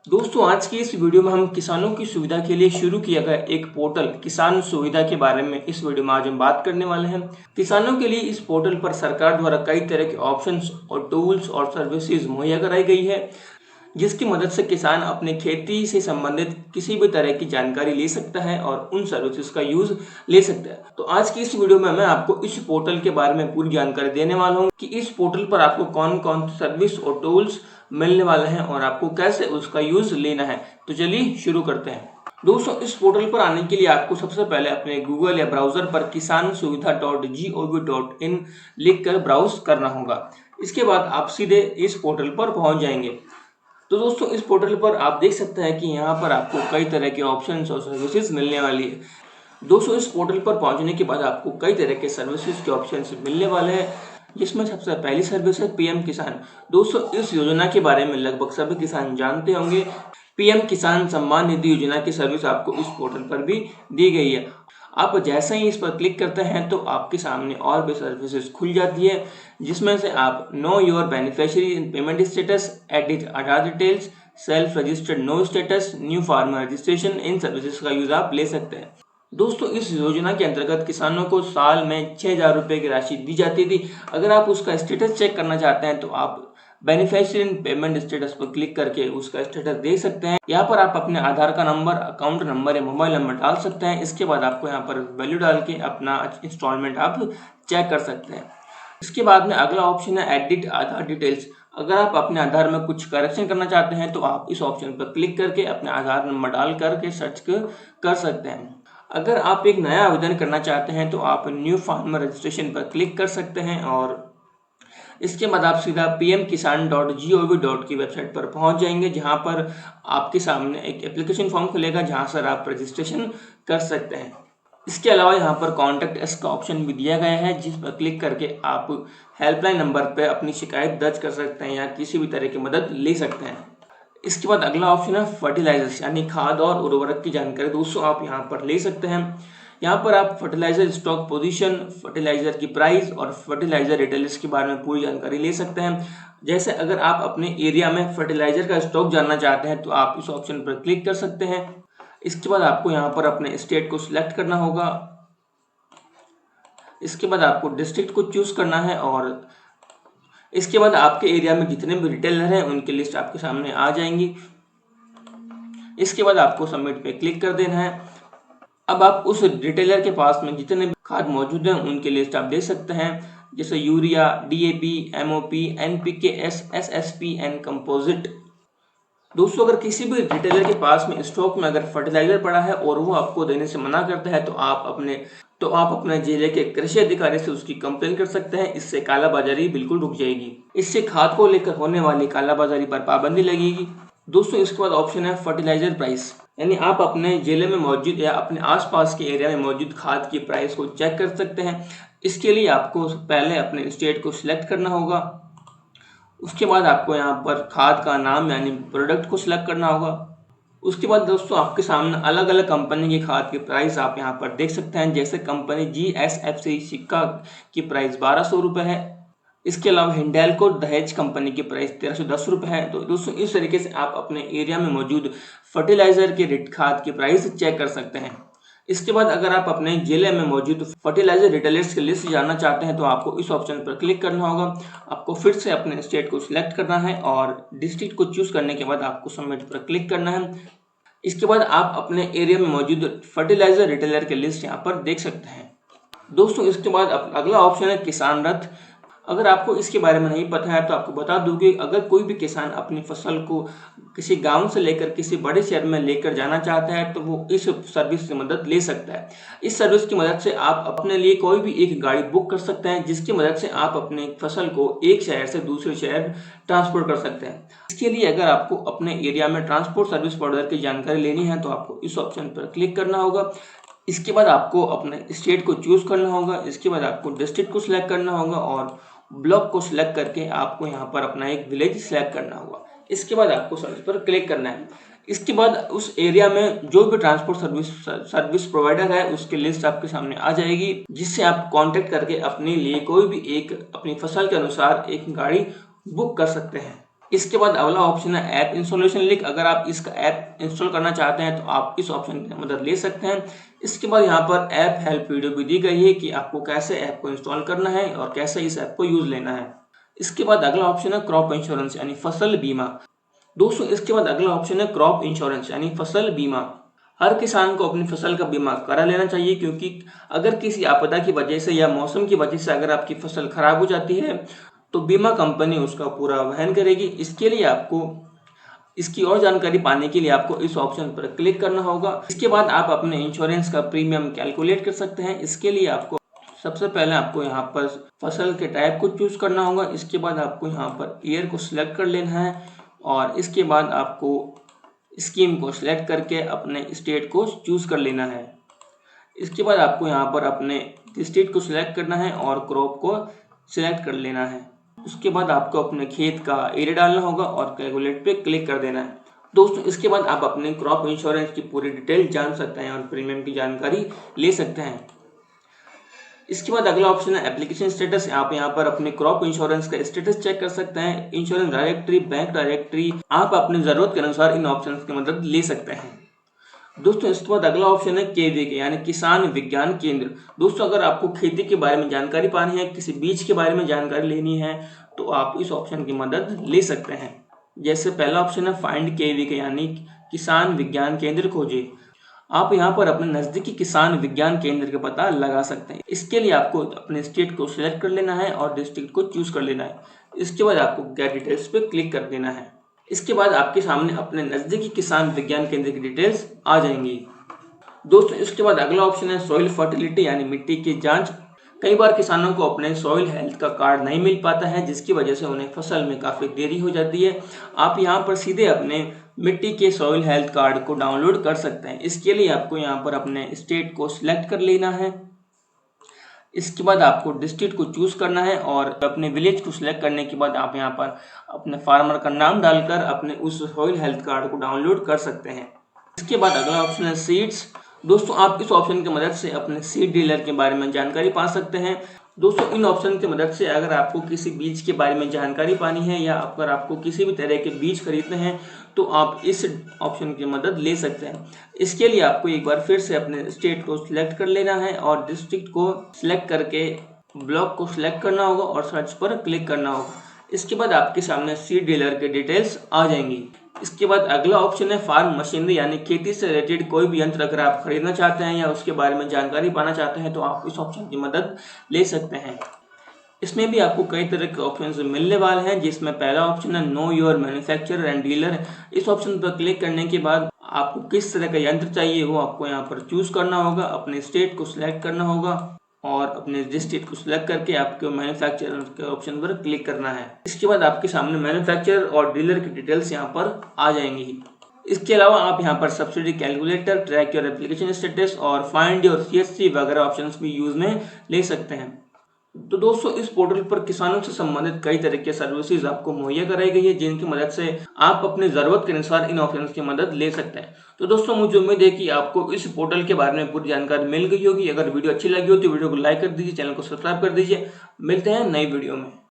दोस्तों आज की इस वीडियो में हम किसानों की सुविधा के लिए शुरू किया गया एक पोर्टल किसान सुविधा के बारे में इस वीडियो में आज हम बात करने वाले हैं। किसानों के लिए इस पोर्टल पर सरकार द्वारा कई तरह के ऑप्शंस और टूल्स और सर्विसेज मुहैया कराई गई है, जिसकी मदद से किसान अपने खेती से संबंधित किसी भी तरह की जानकारी ले सकता है और उन सर्विसेज का यूज ले सकता है। तो आज की इस वीडियो में मैं आपको इस पोर्टल के बारे में पूरी जानकारी देने वाला हूँ कि इस पोर्टल पर आपको कौन कौन सर्विस और टूल्स मिलने वाले हैं और आपको कैसे उसका यूज लेना है। तो चलिए शुरू करते हैं। दोस्तों इस पोर्टल पर आने के लिए आपको सबसे पहले अपने गूगल या ब्राउजर पर किसान सुविधा .gov.in लिख कर ब्राउज करना होगा। इसके बाद आप सीधे इस पोर्टल पर पहुंच जाएंगे। तो दोस्तों इस पोर्टल पर आप देख सकते हैं कि यहाँ पर आपको कई तरह के ऑप्शंस और सर्विसेज मिलने वाली है। दोस्तों इस पोर्टल पर पहुंचने के बाद आपको कई तरह के सर्विसेज के ऑप्शंस मिलने वाले हैं, जिसमें सबसे पहली सर्विस है पीएम किसान। दोस्तों इस योजना के बारे में लगभग सभी किसान जानते होंगे। पीएम किसान सम्मान निधि योजना की सर्विस आपको इस पोर्टल पर भी दी गई है। आप जैसे ही इस पर क्लिक करते हैं तो आपके सामने और भी सर्विसेज खुल जाती है, जिसमें से आप know your beneficiary in payment status, edit Aadhaar details, self registered know status, new farmer registration, इन सर्विसेज का यूज आप ले सकते हैं। दोस्तों इस योजना के अंतर्गत किसानों को साल में 6,000 रुपए की राशि दी जाती थी। अगर आप उसका स्टेटस चेक करना चाहते हैं तो आप बेनिफिशियरी इन पेमेंट स्टेटस पर क्लिक करके उसका स्टेटस देख सकते हैं। यहाँ पर आप अपने आधार का नंबर, अकाउंट नंबर या मोबाइल नंबर डाल सकते हैं। इसके बाद आपको यहाँ पर वैल्यू डाल के अपना इंस्टॉलमेंट आप चेक कर सकते हैं। इसके बाद में अगला ऑप्शन है एडिट आधार डिटेल्स। अगर आप अपने आधार में कुछ करेक्शन करना चाहते हैं तो आप इस ऑप्शन पर क्लिक करके अपने आधार नंबर डाल करके सर्च कर सकते हैं। अगर आप एक नया आवेदन करना चाहते हैं तो आप न्यू फार्मर रजिस्ट्रेशन पर क्लिक कर सकते हैं और इसके बाद आप सीधा pmkisan.gov की वेबसाइट पर पहुंच जाएंगे, जहां पर आपके सामने एक एप्लीकेशन फॉर्म खुलेगा जहां से आप रजिस्ट्रेशन कर सकते हैं। इसके अलावा यहाँ पर कॉन्टैक्ट अस का ऑप्शन भी दिया गया है, जिस पर क्लिक करके आप हेल्पलाइन नंबर पर अपनी शिकायत दर्ज कर सकते हैं या किसी भी तरह की मदद ले सकते हैं। इसके बाद अगला ऑप्शन है फर्टिलाइजर्स यानी खाद और उर्वरक की जानकारी। दोस्तों आप यहाँ पर ले सकते हैं। यहाँ पर आप फर्टिलाइजर स्टॉक पोजीशन, फर्टिलाइजर की प्राइस और फर्टिलाइजर रिटेलर्स के बारे में पूरी जानकारी ले सकते हैं। जैसे अगर आप अपने एरिया में फर्टिलाइजर का स्टॉक जानना चाहते हैं तो आप इस ऑप्शन पर क्लिक कर सकते हैं। इसके बाद आपको यहाँ पर अपने स्टेट को सिलेक्ट करना होगा। इसके बाद आपको डिस्ट्रिक्ट को चूज करना है और इसके बाद आपके एरिया में जितने भी रिटेलर हैं उनकी लिस्ट आपके सामने आ जाएंगी। इसके बाद आपको सबमिट पे क्लिक कर देना है। अब आप उस रिटेलर के पास में जितने भी खाद मौजूद हैं उनकी लिस्ट आप देख सकते हैं, जैसे urea, DAP, MOP, NPK, SSP and composite. दोस्तों अगर किसी भी रिटेलर के पास में स्टॉक में अगर फर्टिलाइजर पड़ा है और वो आपको देने से मना करता है तो आप अपने जिले के कृषि अधिकारी से उसकी कंप्लेन कर सकते हैं। इससे कालाबाजारी बिल्कुल रुक जाएगी। इससे खाद को लेकर होने वाली कालाबाजारी पर पाबंदी लगेगी। दोस्तों इसके बाद ऑप्शन है फर्टिलाइजर प्राइस, यानी आप अपने जिले में मौजूद या अपने आसपास के एरिया में मौजूद खाद की प्राइस को चेक कर सकते हैं। इसके लिए आपको पहले अपने स्टेट को सिलेक्ट करना होगा। उसके बाद आपको यहाँ पर खाद का नाम यानी प्रोडक्ट को सिलेक्ट करना होगा। उसके बाद दोस्तों आपके सामने अलग अलग कंपनी की खाद की प्राइस आप यहाँ पर देख सकते हैं। जैसे कंपनी GSFC सिक्का की प्राइस 1200 रुपये है। इसके अलावा हिंडाल्को दहेज कंपनी की प्राइस 1310 रुपये है। तो दोस्तों इस तरीके से आप अपने एरिया में मौजूद फर्टिलाइजर के खाद की प्राइस चेक कर सकते हैं। इसके बाद अगर आप अपने जिले में मौजूद फर्टिलाइजर रिटेलर्स की लिस्ट जानना चाहते हैं तो आपको इस ऑप्शन पर क्लिक करना होगा। आपको फिर से अपने स्टेट को सिलेक्ट करना है और डिस्ट्रिक्ट को चूज करने के बाद आपको सबमिट पर क्लिक करना है। इसके बाद आप अपने एरिया में मौजूद फर्टिलाइजर रिटेलर की लिस्ट यहाँ पर देख सकते हैं। दोस्तों इसके बाद अगला ऑप्शन है किसान रथ। अगर आपको इसके बारे में नहीं पता है तो आपको बता दूं कि अगर कोई भी किसान अपनी फसल को किसी गांव से लेकर किसी बड़े शहर में लेकर जाना चाहता है तो वो इस सर्विस से मदद ले सकता है। इस सर्विस की मदद से आप अपने लिए कोई भी एक गाड़ी बुक कर सकते हैं, जिसकी मदद से आप अपने फसल को एक शहर से दूसरे शहर ट्रांसपोर्ट कर सकते हैं। इसके लिए अगर आपको अपने एरिया में ट्रांसपोर्ट सर्विस प्रोवाइडर की जानकारी लेनी है तो आपको इस ऑप्शन पर क्लिक करना होगा। इसके बाद आपको अपने स्टेट को चूज करना होगा। इसके बाद आपको डिस्ट्रिक्ट को सिलेक्ट करना होगा और ब्लॉक को सिलेक्ट करके आपको यहाँ पर अपना एक विलेज सिलेक्ट करना होगा। इसके बाद आपको सर्च पर क्लिक करना है। इसके बाद उस एरिया में जो भी ट्रांसपोर्ट सर्विस प्रोवाइडर है उसकी लिस्ट आपके सामने आ जाएगी, जिससे आप कांटेक्ट करके अपने लिए कोई भी एक अपनी फसल के अनुसार एक गाड़ी बुक कर सकते हैं। इसके बाद अगला ऑप्शन है ऐप इंस्टॉलेशन लिंक। अगर आप इसका ऐप इंस्टॉल करना चाहते हैं तो आप इस ऑप्शन की मदद ले सकते हैं। इसके बाद यहाँ पर ऐप हेल्प वीडियो भी दी गई है कि आपको कैसे ऐप को इंस्टॉल करना है और कैसे इस ऐप को यूज लेना है। इसके बाद अगला ऑप्शन है क्रॉप इंश्योरेंस यानी फसल बीमा। दोस्तों इसके बाद अगला ऑप्शन है क्रॉप इंश्योरेंस यानी फसल बीमा। हर किसान को अपनी फसल का बीमा करा लेना चाहिए, क्योंकि अगर किसी आपदा की वजह से या मौसम की वजह से अगर आपकी फसल खराब हो जाती है तो बीमा कंपनी उसका पूरा वहन करेगी। इसके लिए आपको इसकी और जानकारी पाने के लिए आपको इस ऑप्शन पर क्लिक करना होगा। इसके बाद आप अपने इंश्योरेंस का प्रीमियम कैलकुलेट कर सकते हैं। इसके लिए आपको सबसे पहले आपको यहाँ पर फसल के टाइप को चूज करना होगा। इसके बाद आपको यहाँ पर ईयर को सिलेक्ट कर लेना है और इसके बाद आपको स्कीम को सिलेक्ट करके अपने स्टेट को चूज कर लेना है। इसके बाद आपको यहाँ पर अपने स्टेट को सिलेक्ट करना है और क्रॉप को सिलेक्ट कर लेना है। उसके बाद आपको अपने खेत का एरिया डालना होगा और कैलकुलेट पे क्लिक कर देना है। दोस्तों इसके बाद आप अपने क्रॉप इंश्योरेंस की पूरी डिटेल जान सकते हैं और प्रीमियम की जानकारी ले सकते हैं। इसके बाद अगला ऑप्शन है एप्लीकेशन स्टेटस। आप यहाँ पर अपने क्रॉप इंश्योरेंस का स्टेटस चेक कर सकते हैं। इंश्योरेंस डायरेक्टरी, बैंक डायरेक्टरी, आप अपनी जरूरत के अनुसार इन ऑप्शंस की मदद ले सकते हैं। दोस्तों इसके बाद अगला ऑप्शन है केवीके यानी किसान विज्ञान केंद्र। दोस्तों अगर आपको खेती के बारे में जानकारी पानी है, किसी बीज के बारे में जानकारी लेनी है तो आप इस ऑप्शन की मदद ले सकते हैं। जैसे पहला ऑप्शन है फाइंड केवीके यानी किसान विज्ञान केंद्र खोजे। आप यहाँ पर अपने नजदीकी किसान विज्ञान केंद्र का पता लगा सकते हैं। इसके लिए आपको अपने स्टेट को सिलेक्ट कर लेना है और डिस्ट्रिक्ट को चूज कर लेना है। इसके बाद आपको गेट डिटेल्स पे क्लिक कर देना है। इसके बाद आपके सामने अपने नजदीकी किसान विज्ञान केंद्र की डिटेल्स आ जाएंगी। दोस्तों इसके बाद अगला ऑप्शन है सॉइल फर्टिलिटी यानी मिट्टी की जांच। कई बार किसानों को अपने सॉइल हेल्थ का कार्ड नहीं मिल पाता है, जिसकी वजह से उन्हें फसल में काफी देरी हो जाती है। आप यहाँ पर सीधे अपने मिट्टी के सॉइल हेल्थ कार्ड को डाउनलोड कर सकते हैं। इसके लिए आपको यहाँ पर अपने स्टेट को सिलेक्ट कर लेना है। इसके बाद आपको डिस्ट्रिक्ट को चूज करना है और अपने विलेज को सिलेक्ट करने के बाद आप यहाँ पर अपने फार्मर का नाम डालकर अपने उस सॉइल हेल्थ कार्ड को डाउनलोड कर सकते हैं। इसके बाद अगला ऑप्शन है सीड्स। दोस्तों आप इस ऑप्शन की मदद से अपने सीड डीलर के बारे में जानकारी पा सकते हैं। दोस्तों इन ऑप्शन की मदद से अगर आपको किसी बीज के बारे में जानकारी पानी है या अगर आपको किसी भी तरह के बीज खरीदने हैं तो आप इस ऑप्शन की मदद ले सकते हैं। इसके लिए आपको एक बार फिर से अपने स्टेट को सिलेक्ट कर लेना है और डिस्ट्रिक्ट को सिलेक्ट करके ब्लॉक को सिलेक्ट करना होगा और सर्च पर क्लिक करना होगा। इसके बाद आपके सामने सीड डीलर के डिटेल्स आ जाएंगी। इसके बाद अगला ऑप्शन है फार्म मशीनरी यानी खेती से रिलेटेड कोई भी यंत्र अगर आप खरीदना चाहते हैं या उसके बारे में जानकारी पाना चाहते हैं तो आप इस ऑप्शन की मदद ले सकते हैं। इसमें भी आपको कई तरह के ऑप्शंस मिलने वाले हैं, जिसमें पहला ऑप्शन है know your manufacturer and dealer. इस ऑप्शन पर क्लिक करने के बाद आपको किस तरह का यंत्र चाहिए वो आपको यहाँ पर चूज करना होगा, अपने स्टेट को सिलेक्ट करना होगा और अपने डिस्ट्रिक्ट को सिलेक्ट करके आपको मैन्युफैक्चरर के ऑप्शन पर क्लिक करना है। इसके बाद आपके सामने मैन्युफैक्चरर और डीलर की डिटेल्स यहाँ पर आ जाएंगी। इसके अलावा आप यहाँ पर subsidy calculator, track your application status और फाइंड योर CSC वगैरह ऑप्शंस भी यूज में ले सकते हैं। तो दोस्तों इस पोर्टल पर किसानों से संबंधित कई तरह के सर्विसेज आपको मुहैया कराई गई है, जिनकी मदद से आप अपने जरूरत के अनुसार इन ऑप्शंस की मदद ले सकते हैं। तो दोस्तों मुझे उम्मीद है कि आपको इस पोर्टल के बारे में पूरी जानकारी मिल गई होगी। अगर वीडियो अच्छी लगी हो तो वीडियो को लाइक कर दीजिए, चैनल को सब्सक्राइब कर दीजिए। मिलते हैं नई वीडियो में।